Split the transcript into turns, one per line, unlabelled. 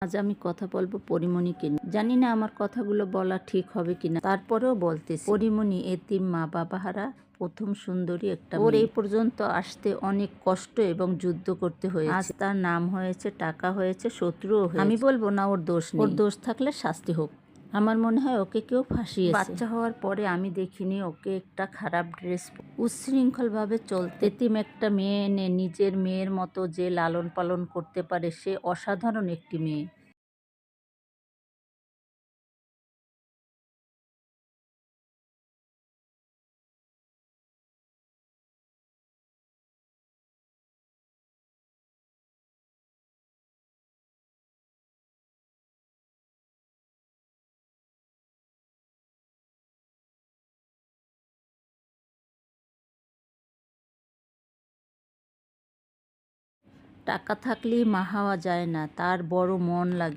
আজ আমি কথা বলবো পরিমণিকে নিয়ে। জানি না আমার কথাগুলো বলা ঠিক হবে কিনা, তারপরেও বলতেছি। পরিমণি এতিম মা বাবা হারা প্রথম সুন্দরী একটা মেয়ে। ওর এই পর্যন্ত আসতে অনেক কষ্ট এবং যুদ্ধ করতে হয়েছে। আজ তার নাম হয়েছে, টাকা হয়েছে, শত্রুও হয়েছে। আমি বলবো না ওর দোষ নেই, ওর দোষ থাকলে শাস্তি হোক। আমার মনে হয় ওকে কেউ ফাঁসিয়েছে। বাচ্চা হওয়ার পরে আমি দেখিনি ওকে একটা খারাপ ড্রেস উচ্ছৃঙ্খলভাবে চলতে। এতিম একটা মেয়ে এনে নিজের মেয়ের মতো যে লালন পালন করতে পারে, সে অসাধারণ একটি মেয়ে। টাকা থাকলেই মা হওয়া যায় না, তার বড় মন লাগে।